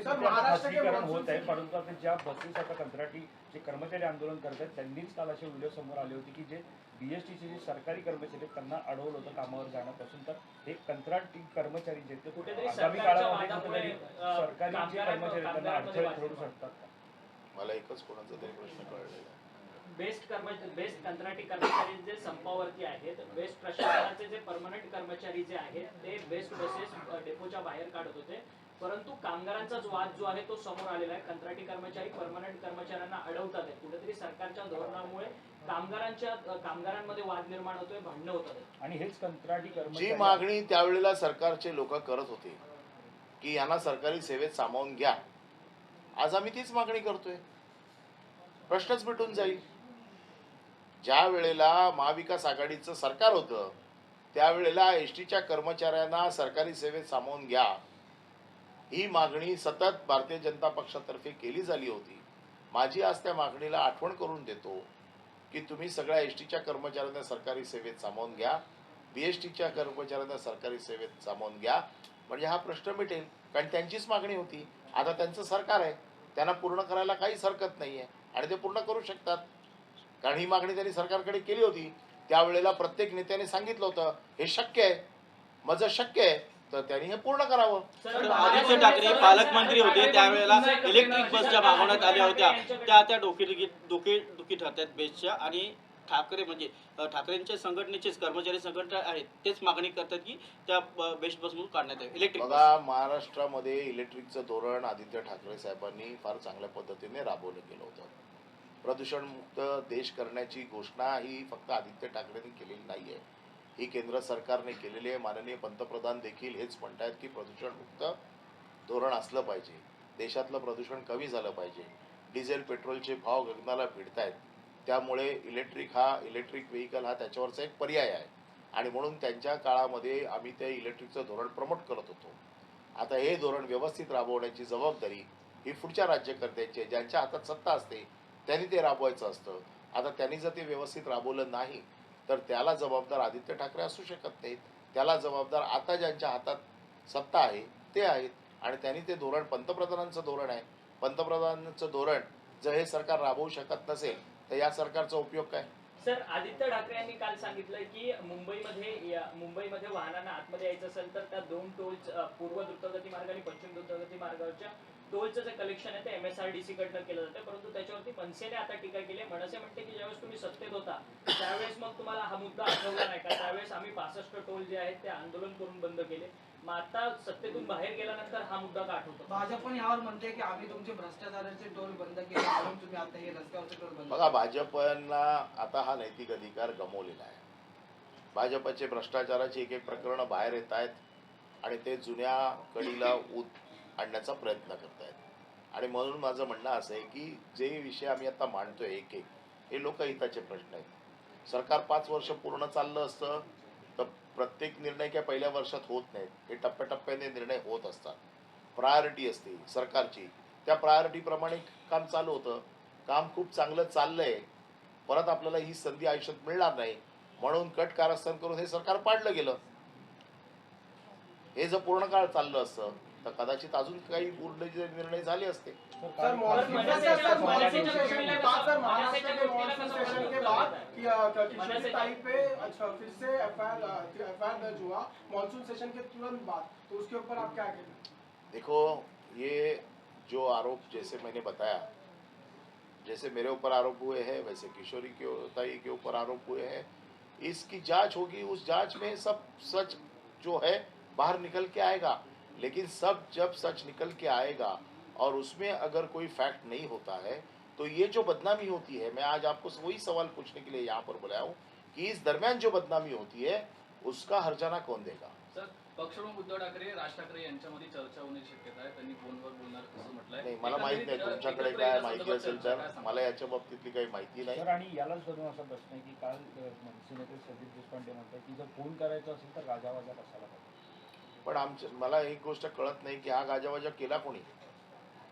खासगीकरण होत आहे, परंतु आता ज्या बसेस आता कंत्राटी जे कर्मचारी आंदोलन करतात त्यांनीच काल असे व्हिडिओ समोर आले होते की जे बीएसटीचे जे सरकारी कर्मचारी आहेत त्यांना अडवलं होतं कामावर जाण्यापासून. तर हे कंत्राटी कर्मचारी जे आहेत ते आगामी काळामध्ये कुठेतरी सरकारी जे कर्मचारी आहेत त्यांना अडथळे ठरू शकतात का? मला एकच कोणाचा तरी प्रश्न कळलेला. बेस्ट कंत्राटी कर्मचारी जे संपावरती आहेत, बेस्ट प्रशासनाचे जे परमनंट कर्मचारी जे आहेत ते बेस्ट बसेस डेपोच्या बाहेर काढत होते, परंतु कामगारांचाच वाद जो आहे तो समोर आलेला आहे. कंत्राटी कर्मचारी परमनंट कर्मचाऱ्यांना अडवतात आहेत. कुठेतरी सरकारच्या धोरणामुळे कामगारांमध्ये वाद निर्माण होतोय, भांडणं होतात. आणि हेच कंत्राटी कर्मचारी जी मागणी त्यावेळेला सरकारचे लोक करत होते की यांना सरकारी सेवेत सामावून घ्या, आज आम्ही तीच मागणी करतोय. प्रश्नच मिटून जाईल. ज्या वेळेला महाविकास आघाडीचं सरकार होतं त्यावेळेला एसटीच्या कर्मचाऱ्यांना सरकारी सेवेत सामावून घ्या ही मागणी सतत भारतीय जनता पक्षातर्फे केली झाली होती. माझी आज त्या मागणीला आठवण करून देतो की तुम्ही सगळ्या एसटीच्या कर्मचाऱ्यांना सरकारी सेवेत सामावून घ्या, बीएसटीच्या कर्मचाऱ्यांना सरकारी सेवेत सामावून घ्या, म्हणजे हा प्रश्न मिटेल. कारण त्यांचीच मागणी होती. आता त्यांचं सरकार आहे, त्यांना पूर्ण करायला काहीच हरकत नाही आहे आणि ते पूर्ण करू शकतात. कारण ही मागणी त्यांनी सरकारकडे केली होती. त्यावेळेला प्रत्येक नेत्याने सांगितलं होतं हे शक्य आहे, माझं शक्य आहे, तर त्यांनी हे पूर्ण करावं. आदित्य ठाकरे पालकमंत्री होते त्यावेळेला इलेक्ट्रिक बस ज्या मागवण्यात आल्या होत्या त्या डोकेदुखी ठरतात बेस्टच्या. आणि ठाकरे म्हणजे ठाकरेंच्या संघटनेचेच कर्मचारी संघटना आहेत तेच मागणी करतात की त्या बेस्ट बस म्हणून काढण्यात यावी इलेक्ट्रिक बस. बघा, महाराष्ट्रामध्ये इलेक्ट्रिकचं धोरण आदित्य ठाकरे साहेबांनी फार चांगल्या पद्धतीने राबवलं गेलं होतं. प्रदूषणमुक्त देश करण्याची घोषणा ही फक्त आदित्य ठाकरेंनी केलेली नाही आहे, ही केंद्र सरकारने केलेली आहे. माननीय पंतप्रधान देखील हेच म्हणतात की प्रदूषणमुक्त धोरण असलं पाहिजे, देशातलं प्रदूषण कमी झालं पाहिजे. डिझेल पेट्रोलचे भाव गगनाला भिडत आहेत, त्यामुळे इलेक्ट्रिक व्हेकल हा त्याच्यावरचा एक पर्याय आहे आणि म्हणून त्यांच्या काळामध्ये आम्ही ते इलेक्ट्रिकचं धोरण प्रमोट करत होतो. आता हे धोरण व्यवस्थित राबवण्याची जबाबदारी ही पुढच्या राज्यकर्त्यांची आहे. ज्यांच्या हातात सत्ता असते त्यांनी ते राबवायचं असतं. आता त्यांनी जर ते व्यवस्थित राबवलं नाही तर त्याला जबाबदार आदित्य ठाकरे असू शकत नाहीत. त्याला जबाबदार आता ज्यांच्या हातात सत्ता आहे ते आहेत आणि त्यांनी ते धोरण, पंतप्रधानांचं धोरण आहे, पंतप्रधानांचं धोरण जर हे सरकार राबवू शकत नसेल तर या सरकारचा उपयोग काय? सर, आदित्य ठाकरे यांनी काल सांगितलं की मुंबईमध्ये वाहनांना आतमध्ये यायचं असेल तर त्या दोन टोल्स, पूर्व द्रुतगती मार्ग आणि पश्चिम द्रुतगती मार्गावरच्या टोलचं जे कलेक्शन आहे ते MSRDC कडनं केलं जातं, परंतु त्याच्यावरती मनसेने आता टीका केली. मनसे म्हणते की ज्यावेळेस तुम्ही सत्तेत होता त्यावेळेस मग तुम्हाला हा मुद्दा आठवला नाही का? त्यावेळेस आम्ही 65 टोल जे आहेत ते आंदोलन करून बंद केले, मग आता सत्तेतून बाहेर गेल्यानंतर हा मुद्दा का आठवतो? भाजप पण यावर म्हणते की आम्ही तुमचे भ्रष्टाचाराचे टोल बंद केले म्हणून तुम्ही आता हे रस्त्यावरचे टोल बंद. बघा, भाजपना आता हा नैतिक अधिकार गमावलेला आहे. भाजपचे भ्रष्टाचाराची एक प्रकरणं बाहेर येत आहेत आणि ते जुन्या कढीला ऊत आणण्याचा प्रयत्न करत आहेत आणि म्हणून माझं म्हणणं असं आहे की जे विषय आम्ही आता मांडतोय एक हे लोकहिताचे प्रश्न आहेत. सरकार 5 वर्ष पूर्ण चाललं असतं तर प्रत्येक निर्णय काय पहिल्या वर्षात होत नाहीत, हे टप्प्याटप्प्याने निर्णय होत असतात. प्रायोरिटी असते सरकारची, त्या प्रायोरिटीप्रमाणे काम चालू होतं. काम खूप चांगलं चाललंय, परत आपल्याला ही संधी आयुष्यात मिळणार नाही म्हणून कट कारस्थान करून हे सरकार पाडलं गेलं. हे जर पूर्ण काळ चाललं असतं तर कदाचित अजून काही उरलेले निर्णय झाले असते. देखो, ये जो आरोप जैसे मैंने बताया, जैसे मेरे ऊपर आरोप हुए हैं वैसे किशोरी के ऊपर आरोप हुए हैं, इसकी जांच होगी. उस जांच में सब सच जो है बाहर निकल के आएगा. लेकिन जब सच निकल के आएगा और उसमें अगर कोई फैक्ट नहीं होता है तो ये जो बदनामी होती है, मैं आज आपको वही सवाल पूछने के लिए यहाँ पर बुलाया हूँ कि इस दरमियान जो बदनामी होती है उसका हर्जाना कौन देगा? सर, पक्षप्रमुख उद्धव ठाकरे, राज ठाकरे यांच्यामध्ये चर्चा होण्याची शक्यता आहे. त्यांनी फोनवर बोलणार असं म्हटलंय. नाही, मला माहित नाही. तुमच्याकडे काय माहिती असेल तर मला याच्या बाबतीतली काही माहिती नाही. सर, आणि यालाच धरून असा प्रश्न आहे की काल मनसे नेते संदीप देशपांडे म्हणतात की जर फोन करायचा असेल तर गाजावाजा कसायला पाहिजे. पण मला एक गोष्ट कळत नाही की हा गाजावाजा केला कोणी?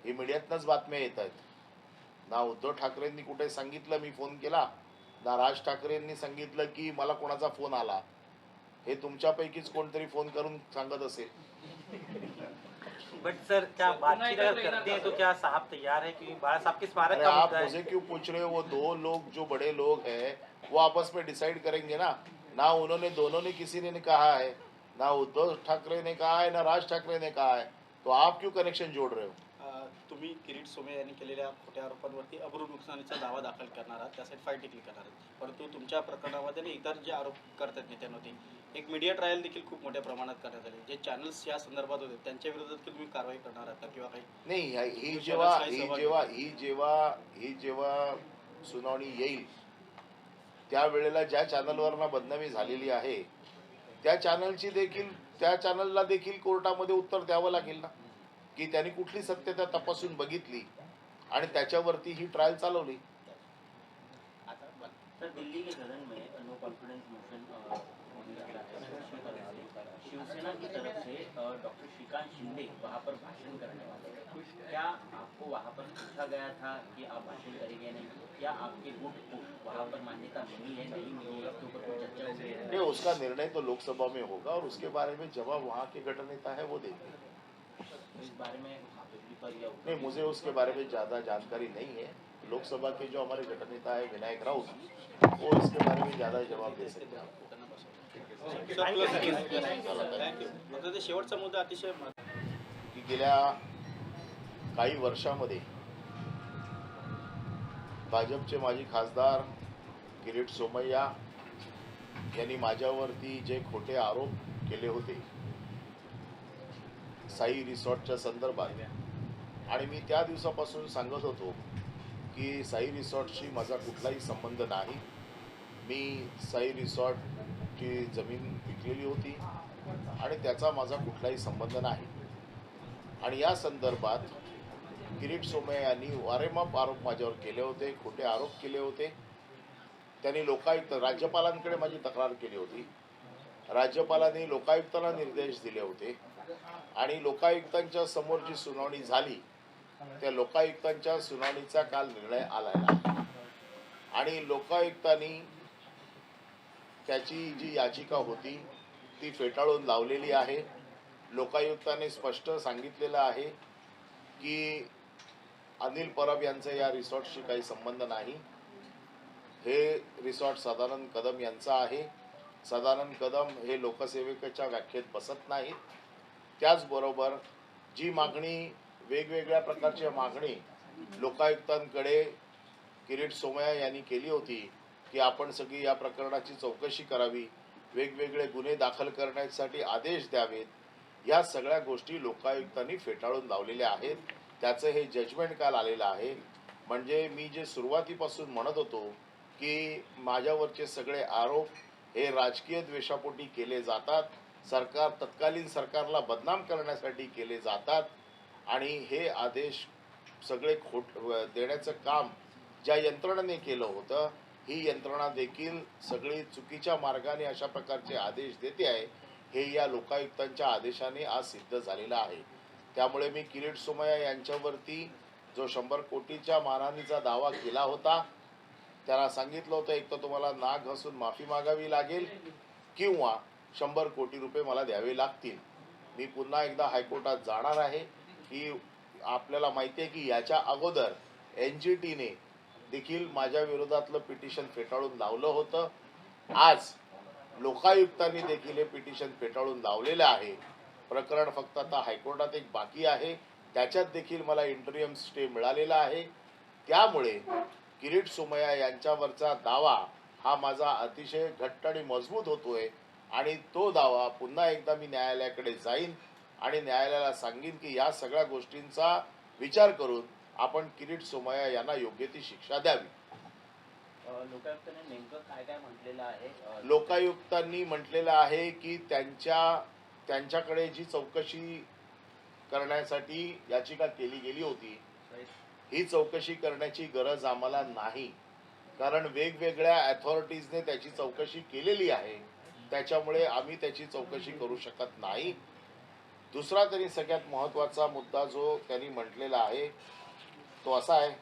हे मीडियातनंच बातम्या येत आहेत. ना उद्धव ठाकरेंनी कुठे सांगितलं मी फोन केला, ना राज ठाकरेंनी सांगितलं की मला कोणाचा फोन आला. हे तुमच्यापैकीच कोणतरी फोन करून सांगत असेल. बट सर क्या बातचीत अगर करते हैं तो क्या साहब तैयार है, क्योंकि बाला साहब के स्मारक अरे का आप मुद्दा है। मुझे क्यों पूछ रहे हो? वो दो लोग जो बड़े लोग हैं वो आपस में डिसाइड करेंगे ना। ना उन्होंने दोनों ने किसी ने कहा है, ना उद्धव ठाकरे ने कहा है, ना राज ठाकरे ने कहा है, तो आप क्यों कनेक्शन जोड़ रहे हो? तुम्ही किरीट सोमय्या यांनी केलेल्या खोट्या आरोपांवरती अब्रू नुकसानीचा दावा दाखल करणार आहात, त्यासाठी फाईट देखील करणार आहात. परंतु तुमच्या प्रकरणामध्ये आणि इतर जे आरोप करतात नेत्यांवरती एक मीडिया ट्रायल देखील खूप मोठ्या प्रमाणात करण्यात आले. जे चॅनल्स या संदर्भात होते त्यांच्या विरोधात तुम्ही कारवाई करणार आहात का किंवा काही? नाही ही तुमच्या जेव्हा काही ही सहभाग जेव्हा ही जेव्हा ही जेव्हा सुनावणी येईल त्यावेळेला ज्या चॅनलवरनं बदनामी झालेली आहे त्या चॅनलला देखील कोर्टामध्ये उत्तर द्यावं लागेल ना, की त्यांनी कुठली सत्यता तपासून बघितली आणि त्याच्यावरती ही ट्रायल चालवली. सर, दिल्ली के सदन में नो कॉन्फिडेंस मोशन होने लगा है. शिवसेना की तरफ से डॉक्टर श्रीकांत शिंदे वहां पर भाषण करने वाले हैं. क्या आपको वहां पर पूछा गया था कि आप भाषण करेंगे नहीं, या आपके गुट को वहां पर मान्यता मिली है नहीं मिली है, इसके ऊपर कोई चर्चा हुई है? नहीं, उसका निर्णय तो लोकसभा में होगा और उसके बारे में जवाब वहाँ के गठन नेता है वो देंगे. इस बारे में बिजली पर या नहीं, मुझे उसके बारे में ज़्यादा जानकारी नहीं है. लोकसभा के जो हमारे गठन नेता है विनायक राउत, वो इसके बारे में ज़्यादा जवाब दे सकते हैं. थँक्यू. फक्त ते शेवटचा मुद्दा अतिशय की गेल्या काही वर्षामध्ये भाजपचे माजी खासदार किरीट सोमय्या यांनी माझ्यावरती जे खोटे आरोप केले होते साई रिसॉर्टच्या संदर्भात, आणि मी त्या दिवसापासून सांगत होतो की साई रिसॉर्टशी माझा कुठलाही संबंध नाही. मी साई रिसॉर्टची जमीन विकलेली होती आणि त्याचा माझा कुठलाही संबंध नाही. आणि या संदर्भात किरीट सोमय्या यांनी वारेमाप आरोप माझ्यावर केले होते, खोटे आरोप केले होते. त्यांनी राज्यपालांकडे माझी तक्रार केली होती. राज्यपालांनी लोकायुक्तांना निर्देश दिले होते आणि लोकायुक्तांच्या समोर जी सुनावणी झाली त्या लोकायुक्तांच्या सुनावणीचा काल निर्णय आलेला आहे आणि लोकायुक्तांनी त्याची जी याचिका होती ती फेटाळून लावलेली आहे. लोकायुक्ताने स्पष्ट सांगितलेलं आहे की अनिल परब यांचा या रिसॉर्टशी काही संबंध नाही. हे रिसॉर्ट सदानंद कदम यांचा आहे. सदानंद कदम हे लोकसेवकाच्या व्याख्येत बसत नाहीत. त्याचबरोबर जी मागणी वेगवेगळ्या प्रकारची मागणी लोकायुक्तांकडे किरीट सोमय्या यांनी केली होती की आपण सगळी या प्रकरणाची चौकशी करावी, वेगवेगळे गुन्हे दाखल करण्यासाठी आदेश द्यावेत, या सगळ्या गोष्टी लोकायुक्तांनी फेटाळून लावलेल्या आहेत. त्याचं हे जजमेंट काल आलेलं आहे. म्हणजे मी जे सुरुवातीपासून म्हणत होतो की माझ्यावरचे सगळे आरोप हे राजकीय द्वेषापोटी केले जातात, तत्कालीन सरकारला बदनाम करण्यासाठी केले जातात आणि हे आदेश सगळे देण्याचं काम ज्या यंत्रणेने केलं होतं ही यंत्रणा देखील सगळी चुकीच्या मार्गाने अशा प्रकारचे आदेश देते आहे. हे या लोकायुक्तांच्या आदेशाने आज सिद्ध झालेलं आहे. त्यामुळे मी किरीट सोमय्या यांच्यावरती जो 100 कोटीच्या मानहानीचा दावा केला होता त्यांना सांगितलं होतं एक तर तुम्हाला नाक घासून माफी मागावी लागेल किंवा 100 कोटी रुपये मला द्यावे लागतील. मी पुन्हा एकदा हायकोर्टात जाणार आहे की आपल्याला माहिती आहे की याच्या अगोदर NGTने देखील माझ्या विरोधातलं पिटिशन फेटाळून लावलं होतं. आज लोकायुक्तांनी देखील हे पिटिशन फेटाळून लावलेलं आहे. प्रकरण फक्त आता हायकोर्टात एक बाकी आहे, त्याच्यात देखील मला इंटरियम स्टे मिळालेला आहे. त्यामुळे किरीट सोमय्या यांच्यावरचा दावा हा माझा अतिशय घट्ट आणि मजबूत होतोय आणि तो दावा पुन्हा एकदा मी न्यायालयाकडे जाईन आणि न्यायालयाला सांगीन की या सगळ्या गोष्टींचा विचार करून आपण किरीट सोमय्या यांना योग्य ती शिक्षा द्यावी. लोकायुक्तांनी नेमकं काय काय म्हटलेलं आहे? लोकायुक्तांनी म्हटलेलं आहे की त्यांच्याकडे जी चौकशी करण्यासाठी याचिका केली गेली होती ही चौकशी करण्याची गरज आम्हाला नाही, कारण वेगवेगळ्या अथॉरिटीजने त्याची चौकशी केलेली आहे. त्याच्यामुळे आम्ही त्याची चौकशी करू शकत नाही. दुसरा तरी सगळ्यात महत्त्वाचा मुद्दा जो त्यांनी म्हटलेला आहे तो असा आहे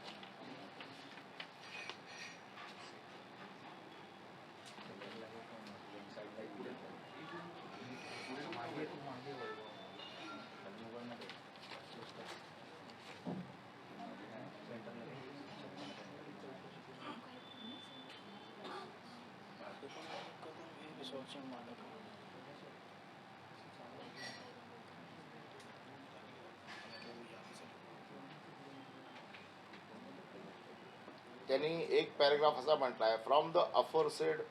त्यांनी एक पॅरेग्राफ असा म्हटलाय, from the aforesaid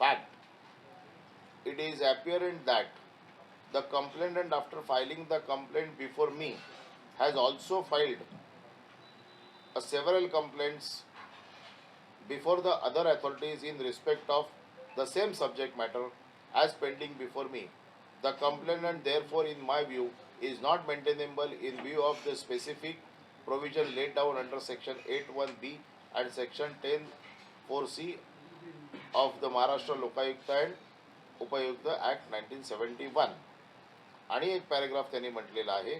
fact it is apparent that the complainant after filing the complaint before me has also filed several complaints before the other authorities in respect of the same subject matter as pending before me. The complainant therefore in my view is not maintainable in view of the specific provision laid down under section 8(1)(b) and section 10(4)(c) of the Maharashtra Lokayukta and Upayukta Act 1971. आणि एक paragraph त्यांनी म्हटलेला आहे,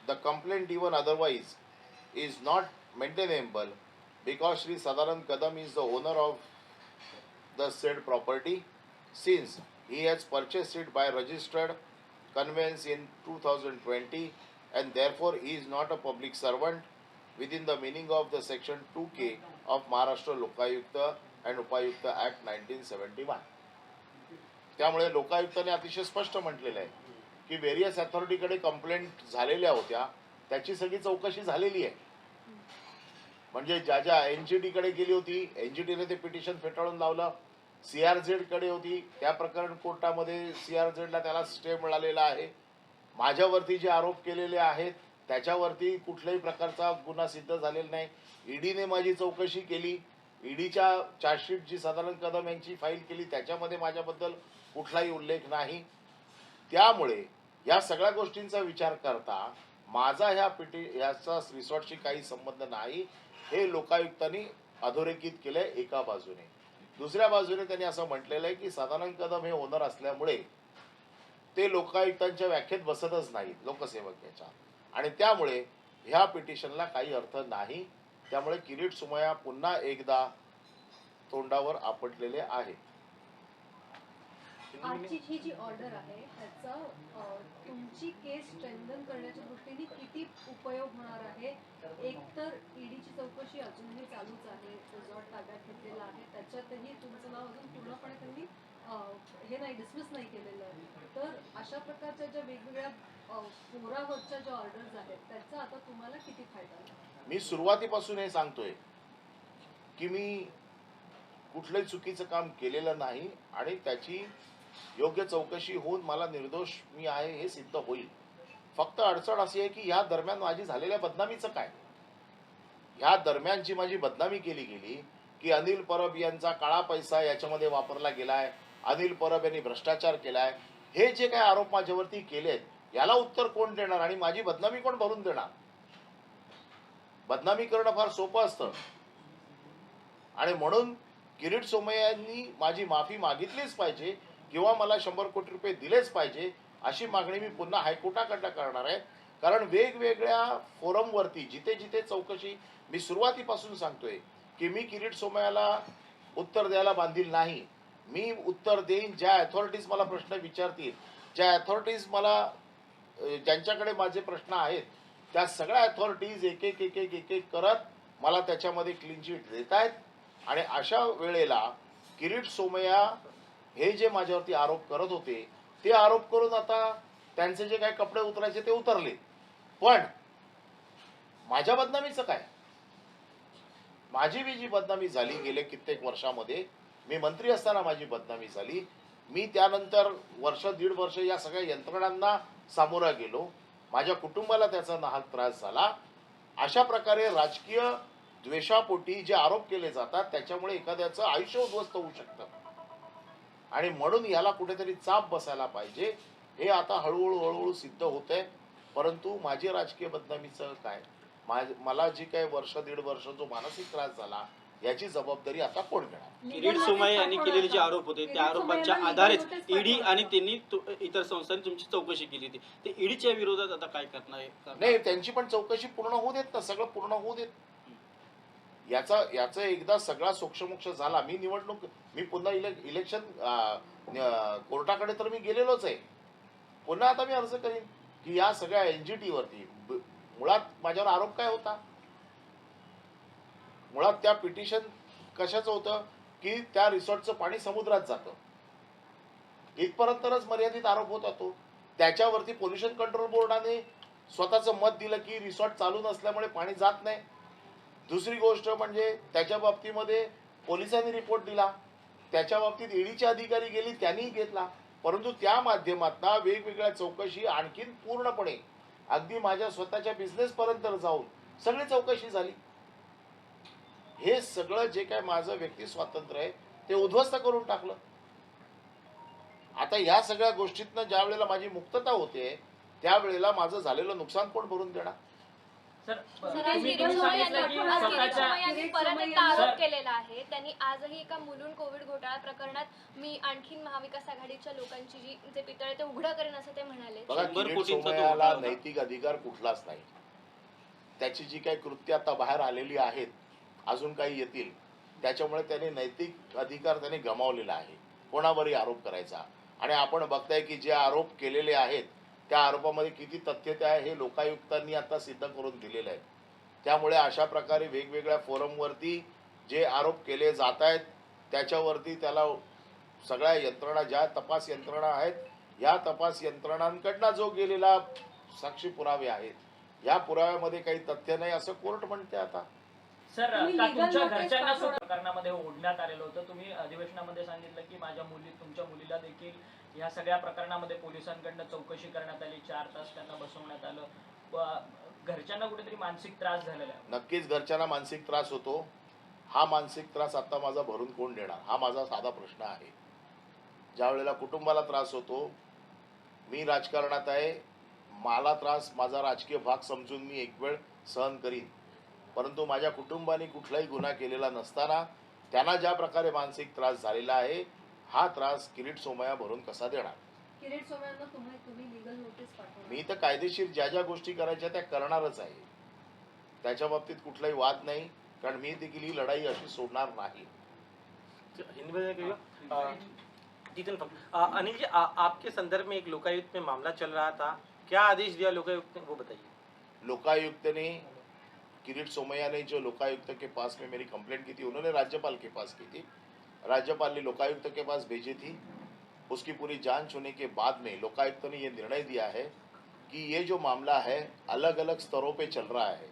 the complaint even otherwise is not maintainable because Sri Sadanan Kadam is the owner of the said property since he has purchased it by registered conveyance in 2020 and therefore he is not a public servant within the meaning of the section 2K of Maharashtra Lokayukta and Upayukta Act 1971. त्यामुळे लोकायुक्ताने अतिशय स्पष्ट म्हटलेलं आहे की various अथॉरिटीकडे complaint झालेल्या होत्या, त्याची सगळी चौकशी झालेली आहे. म्हणजे ज्या ज्या NGT कडे गेली होती, NGTने ते पिटिशन फेटाळून लावलं. CRZ कडे होती, त्या प्रकरण कोर्टामध्ये CRZला त्याला स्टे मिळालेला आहे. माझ्यावरती जे आरोप केलेले आहेत त्याच्यावरती कुठल्याही प्रकारचा गुन्हा सिद्ध झालेला नाही. ईडीने माझी चौकशी केली. ईडीच्या चार्जशीट जी सदानंद कदम यांची फाईल केली त्याच्यामध्ये माझ्याबद्दल कुठलाही उल्लेख नाही. त्यामुळे या सगळ्या गोष्टींचा विचार करता माझा ह्याचा रिसॉर्टशी काही संबंध नाही हे लोकायुक्तांनी अधोरेखित केलंय एका बाजूने. दुसऱ्या बाजूने त्यांनी असं म्हटलेलं आहे की सदानंद कदम हे ओनर असल्यामुळे ते लोकायुक्तांच्या व्याख्येत बसतच नाहीत लोकसेवक याच्या, आणि त्यामुळे ह्या पिटिशनला काही अर्थ नाही. त्यामुळे किरीट सोमय्या पुन्हा एकदा तोंडावर आपटलेले आहे. आजची ही जी ऑर्डर आहे त्याचा तुमची केस स्ट्रेंथन करण्याच्या दृष्टीने किती उपयोग होणार आहे? एक तर ईडीची चौकशी अजूनही चालूच आहे, रिसॉर्ट ताब्यात घेतलेला आहे, त्याच्यातही तुमचं नाव अजून पूर्णपणे त्यांनी हे नाही डिसमिस नाही केलेलं आहे. तर अशा प्रकारच्या ज्या वेगवेगळ्या पोरावरच्या ज्या ऑर्डर्स आहेत त्याचा आता तुम्हाला किती फायदा आहे? मी सुरुवातीपासून हे सांगतोय की मी कुठलंही चुकीचं काम केलेलं नाही आणि त्याची योग्य चौकशी होऊन मला निर्दोष मी आहे हे सिद्ध होईल. फक्त अडचण अशी आहे की या दरम्यान माझी झालेल्या बदनामीचं काय? ह्या दरम्यानची माझी बदनामी केली गेली की अनिल परब यांचा काळा पैसा याच्यामध्ये वापरला गेलाय, अनिल परब यांनी भ्रष्टाचार केलाय, हे जे काही आरोप माझ्यावरती केलेत याला उत्तर कोण देणार आणि माझी बदनामी कोण भरून देणार? बदनामी करणं फार सोपं असतं आणि म्हणून किरीट सोमय्या यांनी माझी माफी मागितलीच पाहिजे किंवा मला 100 कोटी रुपये दिलेच पाहिजे अशी मागणी मी पुन्हा हायकोर्टाकडे करणार आहे. कारण वेगवेगळ्या फोरमवरती जिथे जिथे चौकशी, मी सुरुवातीपासून सांगतोय की मी किरीट सोमय्याला उत्तर द्यायला बांधील नाही. मी उत्तर देईन ज्या अथॉरिटीज मला प्रश्न विचारतील, ज्या अथॉरिटीज मला ज्यांच्याकडे माझे प्रश्न आहेत त्या सगळ्या अथॉरिटीज एक एक एक एक एक एक करत मला त्याच्यामध्ये क्लीन चिट देत आहेत. आणि अशा वेळेला किरीट सोमय्या हे जे माझ्यावरती आरोप करत होते ते आरोप करून आता त्यांचे जे काही कपडे उतरायचे ते उतरले, पण माझ्या बदनामीचं काय? माझी जी बदनामी झाली गेले कित्येक वर्षामध्ये, मी मंत्री असताना माझी बदनामी झाली. मी त्यानंतर वर्ष दीड वर्ष या सगळ्या यंत्रणांना सामोरा गेलो, माझ्या कुटुंबाला त्याचा नाहक त्रास झाला. अशा प्रकारे राजकीय द्वेषापोटी जे आरोप केले जातात त्याच्यामुळे एखाद्याचं आयुष्य उद्ध्वस्त होऊ शकतं आणि म्हणून याला कुठेतरी चाप बसायला पाहिजे. हे आता हळूहळू हळूहळू सिद्ध होतंय. परंतु माझी राजकीय बदनामीचं काय? मला जी काही वर्ष दीड वर्ष जो मानसिक त्रास झाला याची जबाबदारी आता कोण घेणार? किरीट सोमय्या यांनी केलेले जे आरोप होते त्या आरोपांच्या आधारेच ईडी आणि त्यांनी इतर संस्थांनी तुमची चौकशी केली होती. ते ईडीच्या विरोधात आता काय करणार आहे? नाही, त्यांची पण चौकशी पूर्ण होऊ देत ना, सगळं पूर्ण होऊ देत. याचा एकदा सगळा सोक्षमोक्ष झाला, मी पुन्हा इलेक्शन कोर्टाकडे तर मी गेलेलोच आहे. पुन्हा आता मी अर्ज करीन की या सगळ्या NGT वरती मुळात माझ्यावर आरोप काय होता? मुळात त्या पिटिशन कशाचं होतं की त्या रिसॉर्टचं पाणी समुद्रात जातं, इथपर्यंतच मर्यादित आरोप होता तो. त्याच्यावरती पोल्युशन कंट्रोल बोर्डाने स्वतःचं मत दिलं की रिसॉर्ट चालू नसल्यामुळे पाणी जात नाही. दुसरी गोष्ट म्हणजे त्याच्या बाबतीमध्ये पोलिसांनी रिपोर्ट दिला, त्याच्या बाबतीत ईडीचे अधिकारी गेली, त्यांनी घेतला, परंतु त्या माध्यमातून वेगवेगळ्या चौकशी आणखीन पूर्णपणे अगदी माझ्या स्वतःच्या बिझनेस पर्यंत जाऊन सगळी चौकशी झाली. हे सगळं जे काय माझं व्यक्ती स्वातंत्र्य आहे ते उद्ध्वस्त करून टाकलं. आता या सगळ्या गोष्टीतनं ज्या वेळेला माझी मुक्तता होते त्यावेळेला माझं झालेलं नुकसान कोण भरून देणार? सर आज तुम्ही किरीट सांगितलं की सोमय्या- स्वतःच्या यांनी परत एकदा आरोप केलेला आहे. त्यांनी आजही एका मुलुंड कोविड घोटाळा प्रकरणात मी आणखीन महाविकास आघाडीच्या लोकांची जे पितळ आहे ते उघडं करेन असं ते म्हणाले. बघा, 100 किरीट कोटींचा तो सोमय्याला घोटाळा होता. नैतिक अधिकार कुठलाच नाही. त्याची जी काही कृत्य आता बाहेर आलेली आहेत, अजून काही येतील, त्याच्यामुळे त्याने नैतिक अधिकार त्याने गमावलेला आहे कोणावरही आरोप करायचा. आणि आपण बघताय की जे आरोप केलेले आहेत त्या आरोपामध्ये किती तथ्यता आहे हे लोकायुक्तांनी आता सिद्ध करून दिलेलं आहे. त्यामुळे अशा प्रकारे वेगवेगळ्या फोरमवरती जे आरोप केले जात आहेत त्याच्यावरती त्याला सगळ्या यंत्रणा, ज्या तपास यंत्रणा आहेत या तपास यंत्रणांकडनं जो गेलेला साक्षी पुरावे आहेत, या पुराव्यामध्ये काही तथ्य नाही असं कोर्ट म्हणते. आता सर तुम्ही का legal तुमच्या notice घरच्यांना पाठवणार? सुद्धा प्रकरणामध्ये ओढण्यात आलेलं होतं. तुम्ही अधिवेशनामध्ये सांगितलं की माझ्या तुमच्या मुलीला देखील या सगळ्या प्रकरणामध्ये पोलिसांकडनं चौकशी करण्यात आली, 4 तास त्यांना बसवण्यात आलं. घरच्यांना कुठेतरी मानसिक त्रास झालेला आहे. नक्कीच घरच्यांना मानसिक त्रास होतो. हा मानसिक त्रास आता माझा भरून कोण देणार हा माझा साधा प्रश्न आहे. ज्या वेळेला कुटुंबाला त्रास होतो, मी राजकारणात आहे, मला त्रास माझा राजकीय भाग समजून मी एक वेळ सहन करीन, परंतु माझ्या कुटुंबाने कुठलाही गुन्हा केलेला नसताना त्यांना ज्या प्रकारे मानसिक त्रास झालेला आहे हा त्रास किरीट सोमय्या भरून कसा देणार? किरीट सोमय्यांना तुम्ही लीगल नोटीस पाठवणार? मी तर कायदेशीर ज्या ज्या गोष्टी करायच्या त्या करणारच आहे. त्याच्या बाबतीत कुठलाही वाद नाही, कारण मी देखील ही लढाई अशी सोडणार नाही. हिंदी में कहियो जीतन अनिल जी आपके संदर्भ में एक लोकायुक्त में मामला चल रहा था, क्या आदेश दिया लोकायुक्त ने वो बताइए. लोकायुक्त ने किरीट सोमय्या ने जो लोकायुक्त के पास में मेरी कंप्लेंट की थी उन्होंने राज्यपाल के पास की थी, राज्यपाल ने लोकायुक्त के पास भेजी थी. उसकी पूरी जांच होने के बाद में लोकायुक्त ने ये निर्णय दिया है कि ये जो मामला है अलग अलग स्तरों पे चल रहा है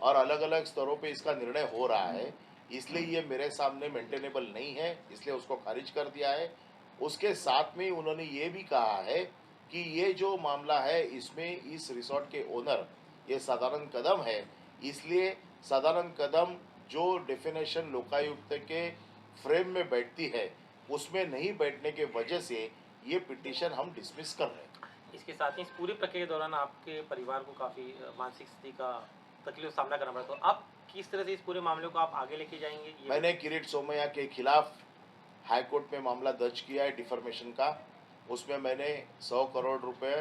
और अलग अलग स्तरों पे इसका निर्णय हो रहा है, इसलिए ये मेरे सामने मेंटेनेबल नहीं है, इसलिए उसको खारिज कर दिया है. उसके साथ में उन्होंने ये भी कहा है कि ये जो मामला है इसमें इस रिसोर्ट के ओनर ये साधारण कदम है, इसलिए साधारण कदम जो डेफिनेशन लोकायुक्त के फ्रेम में बैठती है उसमें नहीं बैठने के वजह से ये पिटीशन हम डिसमिस कर रहे हैं. इसके साथ ही इस पूरी प्रक्रिया के दौरान आपके परिवार को काफी मानसिक स्थिति का तकलीफ का सामना करना पड़ा, तो आप किस तरह से इस पूरे मामले को आप आगे लेके जाएंगे? मैंने किरीट सोमय्या के खिलाफ हाईकोर्ट में मामला दर्ज किया है डिफॉर्मेशन का. उसमें मैंने 100 करोड़ रुपए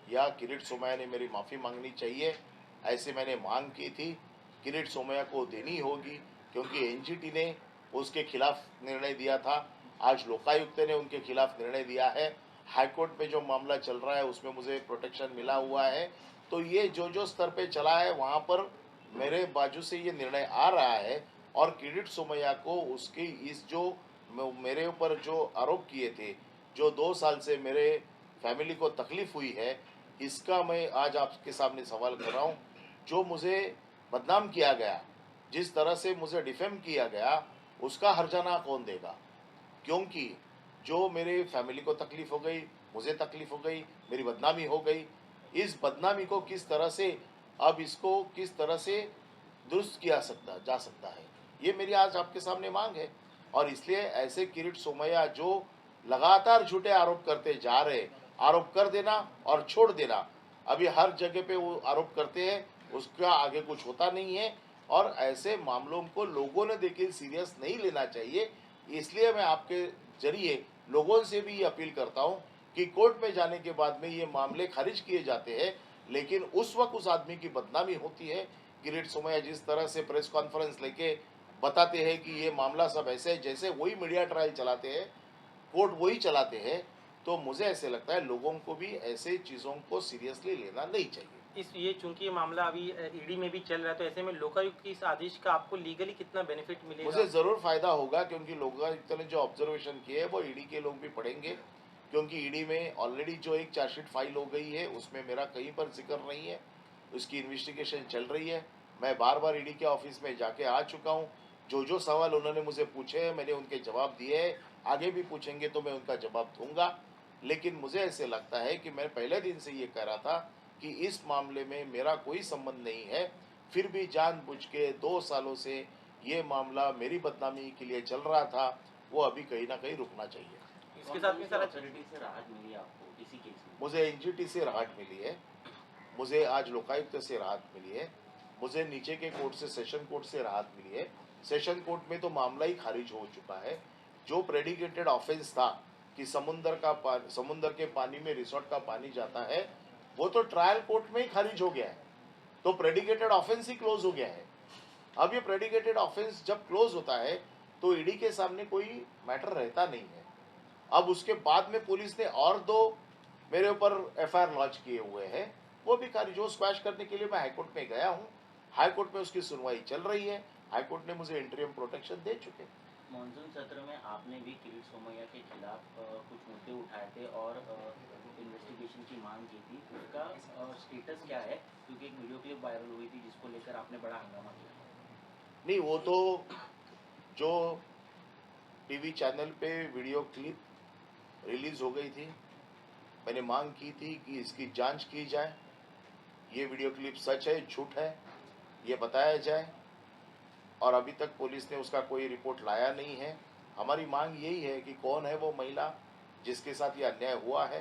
या किरीट सोमय्या ने मेरी माफ़ी मांगनी चाहिए ऐसे मैंने मांग की थी. किरीट सोमय्या को देनी होगी क्योंकि एनजीटी ने उसके खिलाफ निर्णय दिया था, आज लोकायुक्त ने उनके खिलाफ निर्णय दिया है. हाईकोर्ट में जो मामला चल रहा है उसमें मुझे प्रोटेक्शन मिला हुआ है, तो ये जो स्तर पे चला है वहाँ पर मेरे बाजू से ये निर्णय आ रहा है. और किरीट सोमय्या को उसकी इस जो मेरे ऊपर जो आरोप किए थे, जो 2 साल से मेरे फैमिली को तकलीफ हुई है, इसका मैं आज आपके सामने सवाल कर रहा हूँ. जो मुझे बदनाम किया गया, जिस तरह से मुझे डिफेम किया गया, उसका हर्जाना कौन देगा? क्योंकि जो मेरे फैमिली को तकलीफ हो गई, मुझे तकलीफ हो गई, मेरी बदनामी हो गई, इस बदनामी को किस तरह से अब इसको किस तरह से दुरुस्त किया जा सकता है, ये मेरी आज आपके सामने मांग है. और इसलिए ऐसे किरीट सोमय्या जो लगातार झूठे आरोप करते जा रहे, आरोप कर देना और छोड़ देना, अभी हर जगह पे वो आरोप करते हैं, उसका आगे कुछ होता नहीं है. और ऐसे मामलों को लोगों ने देखिए सीरियस नहीं लेना चाहिए. इसलिए मैं आपके जरिए लोगों से भी ये अपील करता हूँ कि कोर्ट में जाने के बाद में ये मामले खारिज किए जाते हैं, लेकिन उस वक्त उस आदमी की बदनामी होती है. किरीट सोमय्या जिस तरह से प्रेस कॉन्फ्रेंस लेके बताते हैं कि ये मामला सब ऐसे है जैसे वही मीडिया ट्रायल चलाते हैं, कोर्ट वही चलाते हैं, तो मुझे ऐसे लगता है लोगों को भी ऐसे चीज़ों को सीरियसली लेना नहीं चाहिए. ये चूंकि ये मामला अभी ईडी में भी चल रहा है, तो ऐसे में लोकायुक्त की इस आदेश का आपको लीगली कितना बेनिफिट मिलेगा? मुझे जरूर फायदा होगा, क्योंकि लोकायुक्त ने जो ऑब्जर्वेशन किए है वो ईडी के लोग भी पढ़ेंगे, क्योंकि ईडी में ऑलरेडी जो एक चार्जशीट फाइल हो गई है उसमें मेरा कहीं पर जिक्र नहीं है, उसकी इन्वेस्टिगेशन चल रही है। मैं बार बार ईडी के ऑफिस में जाके आ चुका हूँ। जो सवाल उन्होंने मुझे पूछे हैं मैंने उनके जवाब दिए हैं, आगे भी पूछेंगे तो मैं उनका जवाब दूंगा। लेकिन मुझे ऐसे लगता है कि मैं पहले दिन से ये कह रहा था कि इस मामले में मेरा कोई संबंध नहीं है, फिर भी जानबूझ के 2 सालों से ये मामला मेरी बदनामी के लिए चल रहा था, वो अभी कहीं ना कहीं रुकना चाहिए। इसके साथ में सर अथॉरिटी से राहत मिली आपको इसी केस में? मुझे एनजीटी से राहत मिली है, मुझे आज लोकायुक्त से राहत मिली है, मुझे नीचे के कोर्ट से सेशन कोर्ट से राहत मिली है। सेशन कोर्ट में तो मामला ही खारिज हो चुका है। जो प्रेडिकेटेड ऑफेंस था कि समुद्र के पानी में रिसोर्ट का पानी जाता है, वो तो ट्रायल कोर्ट में ही खारिज हो गया है, तो प्रेडिकेटेड ऑफेंस ही क्लोज हो गया है। अब ये प्रेडिकेटेड ऑफेंस जब क्लोज होता है तो ईडी के सामने कोई मैटर रहता नहीं है। अब उसके बाद में पुलिस ने और 2 मेरे ऊपर एफआईआर लॉन्च किए हुए हैं, वो भी खारिज हो स्क्वैश करने के लिए मैं हाईकोर्ट में गया हूँ। हाईकोर्ट में उसकी सुनवाई चल रही है, हाईकोर्ट ने मुझे इंटरियम प्रोटेक्शन दे चुके। मॉनसून सत्र में आपने भी किरीट सोमैया के खिलाफ कुछ मुद्दे उठाए थे और इन्वेस्टिगेशन की मांग की थी, उसका स्टेटस क्या है? क्योंकि एक वीडियो क्लिप वायरल हुई थी जिसको लेकर आपने बड़ा हंगामा किया। नहीं, वो तो जो टीवी चैनल पे वीडियो क्लिप रिलीज हो गई थी, मैंने मांग की थी कि इसकी जांच की जाए, ये वीडियो क्लिप सच है झूठ है ये बताया जाए, और अभी तक पुलिस ने उसका कोई रिपोर्ट लाया नहीं है। हमारी मांग यही है कि कौन है वो महिला जिसके साथ ये अन्याय हुआ है,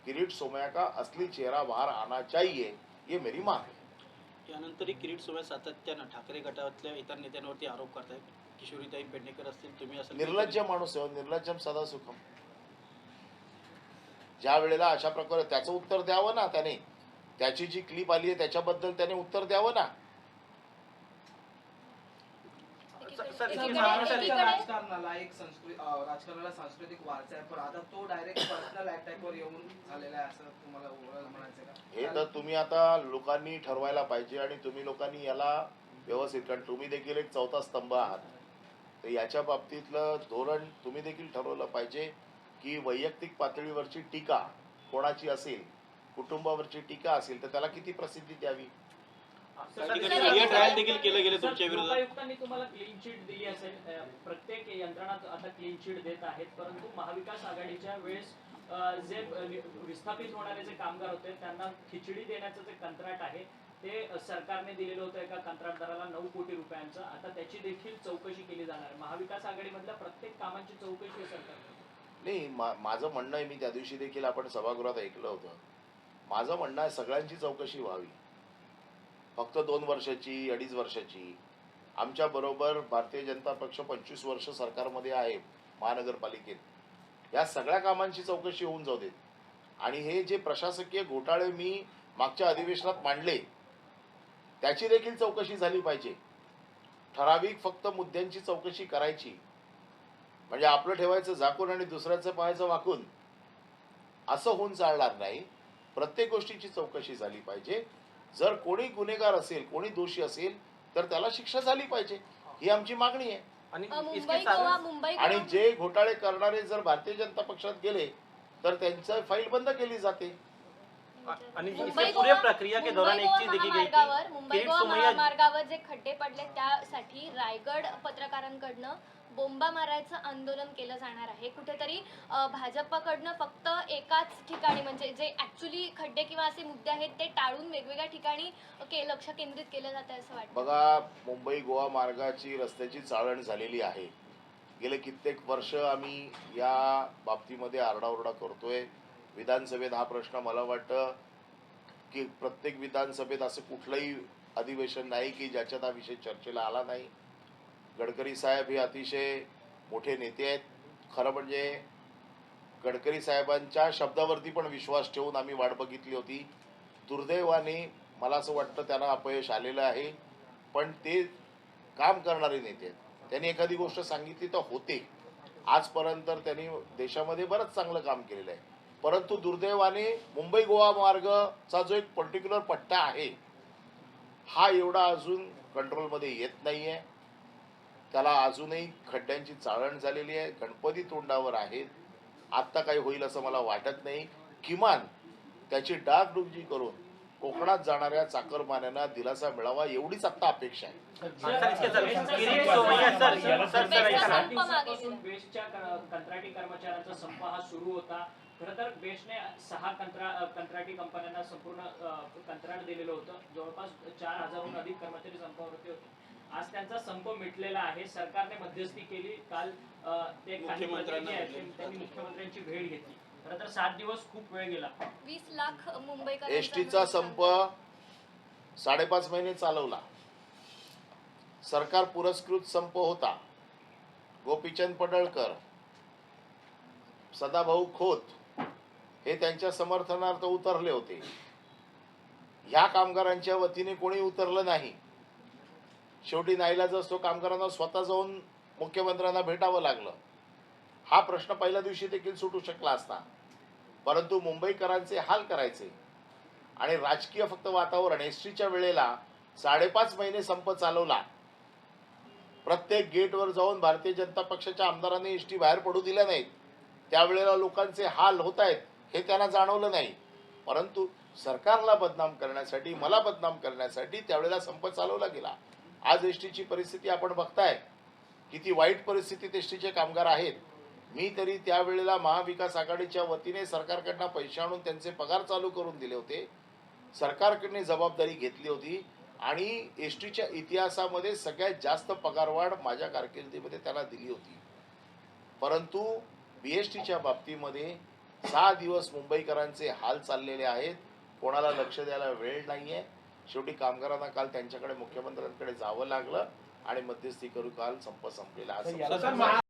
किरीट सोमैया का असली चेहरा बाहर आना चाहिए, ये मेरी मांग है। यानंतरही किरीट सोमय्या सातत्यानं ठाकरे गटातल्या इतर नेत्यांवरती आरोप करतायत. किशोरीताई पेडणेकर असतील, तुम्ही असेल, निर्लज्ज माणूस आहे, निर्लज्जम सदा सुखम. ज्या वेळेला अशा प्रकारे त्याचं उत्तर द्यावं ना, त्याने त्याची जी क्लिप आली आहे त्याच्याबद्दल त्याने उत्तर द्यावं ना. राजकारणाला एक राजकारणाला सांस्कृतिक वारसा आहे, पण आता तो डायरेक्ट पर्सनल अटॅकवर येऊन झालेला आहे असं तुम्हाला म्हणायचं का? हे तर तुम्ही आता लोकांनी ठरवायला पाहिजे, आणि तुम्ही लोकांनी याला व्यवस्थित, कारण तुम्ही देखील एक चौथा स्तंभ आहात, तर याच्या बाबतीतलं धोरण तुम्ही देखील ठरवलं पाहिजे की वैयक्तिक पातळीवरची टीका कोणाची असेल, कुटुंबावरची टीका असेल तर त्याला किती प्रसिद्धी द्यावी. ट्रायल देखील केलं गेलं तुमच्या विरोधात. लोकायुक्तांनी तुम्हाला क्लीन चिट दिली असेल, प्रत्येक यंत्रणा आता क्लीन चिट देत आहेत, परंतु महाविकास आघाडीच्या वेळेस जे विस्थापित होणारे जे कामगार होते त्यांना खिचडी देण्याचं जे कंत्राट आहे ते सरकारने दिलेलं होतं एका कंत्राटदाराला 9 कोटी रुपयांचं. आता त्याची देखील चौकशी केली जाणार आहे. महाविकास आघाडीमधल्या प्रत्येक कामांची चौकशी सरकार नाही, माझं म्हणणं आहे, मी त्या दिवशी देखील आपण सभागृहात ऐकलं होतं, माझं म्हणणं आहे सगळ्यांची चौकशी व्हावी, फक्त 2 वर्षाची 2.5 वर्षाची. आमच्या बरोबर भारतीय जनता पक्ष 25 वर्ष सरकारमध्ये आहे महानगरपालिकेत, या सगळ्या कामांची चौकशी होऊन जाऊ देत. आणि हे जे प्रशासकीय घोटाळे मी मागच्या अधिवेशनात मांडले त्याची देखील चौकशी झाली पाहिजे. ठराविक फक्त मुद्द्यांची चौकशी करायची, म्हणजे आपलं ठेवायचं झाकून आणि दुसऱ्याचं पाहायचं वाकून, असं होऊन चालणार नाही. प्रत्येक गोष्टीची चौकशी झाली पाहिजे. जर कोणी गुन्हेगार असेल, कोणी दोषी असेल तर त्याला शिक्षा झाली पाहिजे, ही आमची मागणी आहे. आणि जे घोटाळे करणारे जर भारतीय जनता पक्षात गेले तर त्यांची फाईल बंद केली जाते. आणि इसके पूरे प्रक्रिया के दौरान एक चीज देखी गई थी, मुंबई गोवा महामार्गावर जे खड्डे पडले त्यासाठी रायगड पत्रकारांकडनं बोंबा मारायचं आंदोलन केलं जाणार आहे. कुठेतरी भाजपकडनं फक्त एकाच ठिकाणी, म्हणजे जे ऍक्च्युली खड्डे किंवा असे मुद्दे आहेत ते टाळून वेगवेगळ्या ठिकाणी लक्ष केंद्रित केलं जातं असं वाटतं. बघा, मुंबई गोवा मार्गाची रस्त्याची चाळण झालेली आहे. गेले कित्येक वर्ष आम्ही या बाबतीमध्ये आरडाओरडा करतोय. विधानसभेत हा प्रश्न मला वाटतं की प्रत्येक विधानसभेत असं कुठलंही अधिवेशन नाही की ज्याच्यात हा विषय चर्चेला आला नाही. गडकरी साहेब हे अतिशय मोठे नेते आहेत. खरं म्हणजे गडकरी साहेबांच्या शब्दावरती पण विश्वास ठेवून आम्ही वाट बघितली होती. दुर्दैवाने मला असं वाटतं त्यांना अपयश आलेलं आहे, पण ते काम करणारे नेते आहेत. त्यांनी एखादी गोष्ट सांगितली तर होते. आजपर्यंत त्यांनी देशामध्ये बरंच चांगलं काम केलेलं आहे. परंतु दुर्दैवाने मुंबई गोवा मार्गचा जो एक पर्टिक्युलर पट्टा आहे हा एवढा अजून कंट्रोलमध्ये येत नाहीये. त्याला अजूनही खड्ड्यांची चाळण झालेली आहे. गणपती तोंडावर आहेत. आत्ता काही होईल असं मला वाटत नाही. किमान त्याची डागडुजी करून कोकणात जाणाऱ्या चाकरमान्यांना दिलासा मिळावा एवढीच आत्ता अपेक्षा आहे. बेस्टच्या कंत्राटी कर्मचाऱ्यांचा संप हा सुरू होता. खरं तर बेस्टने 6 कंत्राटी कंपन्यांना संपूर्ण कंत्राट दिलेलं होतं. जवळपास 4000हून अधिक कर्मचारी संपावरती होते. आज त्यांचा संप मिटलेला आहे. सरकारने मध्यस्थी केली. काल ते त्यांनी मुख्यमंत्र्यांची भेट घेतली. खरं तर 7 दिवस खूप वेळ गेला. 20 लाख मुंबईकर एसटीचा संप 5.5 महिने चालवला. सरकार पुरस्कृत संप होता. गोपीचंद पडळकर, सदाभाऊ खोत हे त्यांच्या समर्थनार्थ उतरले होते. ह्या कामगारांच्या वतीने कोणी उतरलं नाही. शेवटी नाईलाज असतो कामगारांना स्वतः जाऊन मुख्यमंत्र्यांना भेटावं लागलं. हा प्रश्न पहिल्या दिवशी देखील सुटू शकला असता, परंतु मुंबईकरांचे हाल करायचे आणि राजकीय फक्त वातावरण. एसटीच्या वेळेला 5.5 महिने संप चालवला. प्रत्येक गेटवर जाऊन भारतीय जनता पक्षाच्या आमदारांनी एसटी बाहेर पडू दिल्या नाहीत. त्यावेळेला लोकांचे हाल होत आहेत हे त्यांना जाणवलं नाही. परंतु सरकारला बदनाम करण्यासाठी, मला बदनाम करण्यासाठी त्यावेळेला संप चालवला गेला. आज एसटीची परिस्थिती आपण बघताय. किती वाईट परिस्थितीत एसटीचे कामगार आहेत. मी तरी त्यावेळेला महाविकास आघाडीच्या वतीने सरकारकडनं पैसे आणून त्यांचे पगार चालू करून दिले होते. सरकारकडने जबाबदारी घेतली होती आणि एसटीच्या इतिहासामध्ये सगळ्यात जास्त पगारवाढ माझ्या कारकिर्दीमध्ये त्यांना दिली होती. परंतु बीएसटीच्या बाबतीमध्ये 6 दिवस मुंबईकरांचे हाल चाललेले आहेत. कोणाला लक्ष द्यायला वेळ नाहीये. शेवटी कामगारांना काल त्यांच्याकडे मुख्यमंत्र्यांकडे जावं लागलं आणि मध्यस्थी करून काल संप संपलेला.